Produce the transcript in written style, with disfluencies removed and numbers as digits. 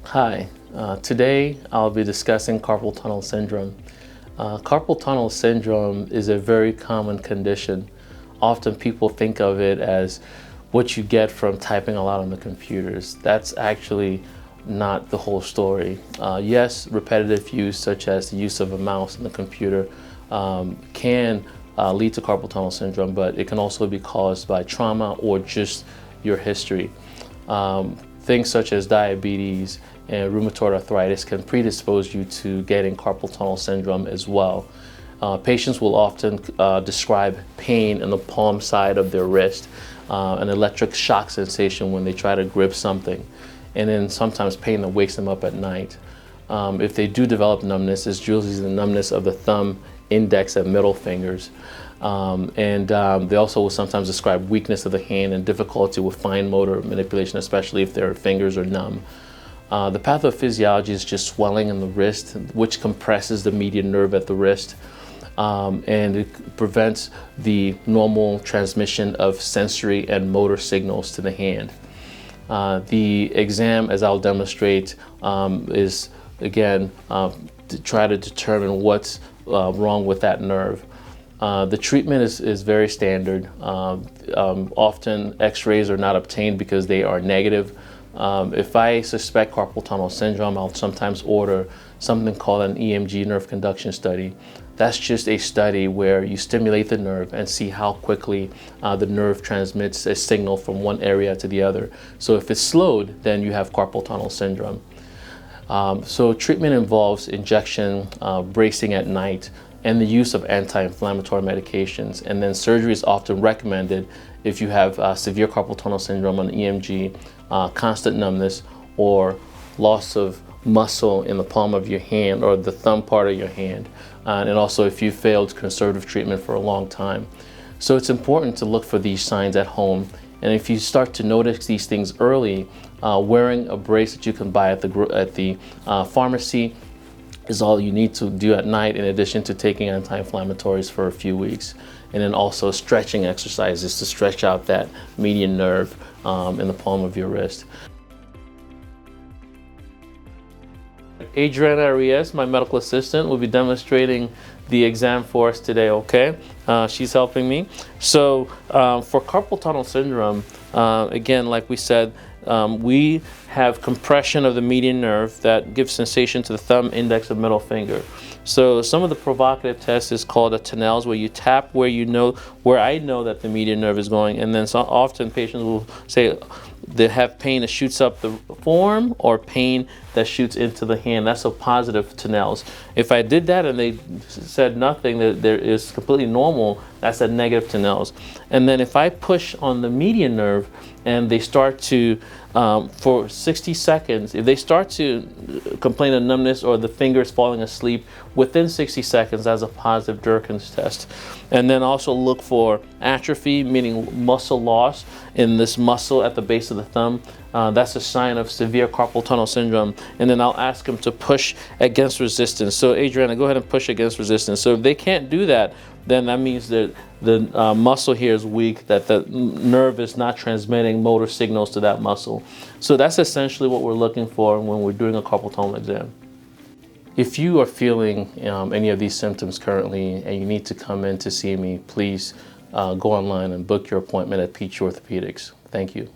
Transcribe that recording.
Hi, today I'll be discussing carpal tunnel syndrome. Carpal tunnel syndrome is a very common condition. Often people think of it as what you get from typing a lot on the computers. That's actually not the whole story. Yes, repetitive use, such as the use of a mouse in the computer, can lead to carpal tunnel syndrome, but it can also be caused by trauma or just your history. Things such as diabetes and rheumatoid arthritis can predispose you to getting carpal tunnel syndrome as well. Patients will often describe pain in the palm side of their wrist, an electric shock sensation when they try to grip something, and then sometimes pain that wakes them up at night. If they do develop numbness, it's usually the numbness of the thumb, index, and middle fingers. They also will sometimes describe weakness of the hand and difficulty with fine motor manipulation, especially if their fingers are numb. The pathophysiology is just swelling in the wrist, which compresses the median nerve at the wrist, and it prevents the normal transmission of sensory and motor signals to the hand. The exam, as I'll demonstrate, is again to try to determine what's wrong with that nerve. The treatment is very standard. Often x-rays are not obtained because they are negative. If I suspect carpal tunnel syndrome, I'll sometimes order something called an EMG nerve conduction study. That's just a study where you stimulate the nerve and see how quickly the nerve transmits a signal from one area to the other. So if it's slowed, then you have carpal tunnel syndrome. So treatment involves injection, bracing at night, and the use of anti-inflammatory medications. And then surgery is often recommended if you have severe carpal tunnel syndrome on EMG, constant numbness, or loss of muscle in the palm of your hand or the thumb part of your hand. And also if you failed conservative treatment for a long time. So it's important to look for these signs at home. And if you start to notice these things early, wearing a brace that you can buy at the pharmacy is all you need to do at night, in addition to taking anti-inflammatories for a few weeks. And then also stretching exercises to stretch out that median nerve in the palm of your wrist. Adriana Arias, my medical assistant, will be demonstrating the exam for us today, okay? She's helping me. So for carpal tunnel syndrome, again, like we said, we have compression of the median nerve that gives sensation to the thumb, index, and middle finger. So some of the provocative tests is called a Connolly, where you tap where I know that the median nerve is going, and then often patients will say they have pain that shoots up the forearm or pain that shoots into the hand. That's a positive Connolly. If I did that and they said nothing, that there is completely normal, that's a negative Connolly. And then if I push on the median nerve and they start to, for 60 seconds, if they start to complain of numbness or the fingers falling asleep, within 60 seconds, that's a positive Durkin's test. And then also look for atrophy, meaning muscle loss in this muscle at the base of the thumb. That's a sign of severe carpal tunnel syndrome. And then I'll ask them to push against resistance. So Adriana, go ahead and push against resistance. So if they can't do that, then that means that the muscle here is weak, that the nerve is not transmitting motor signals to that muscle. So that's essentially what we're looking for when we're doing a carpal tunnel exam. If you are feeling any of these symptoms currently and you need to come in to see me, please go online and book your appointment at Peachtree Orthopedics. Thank you.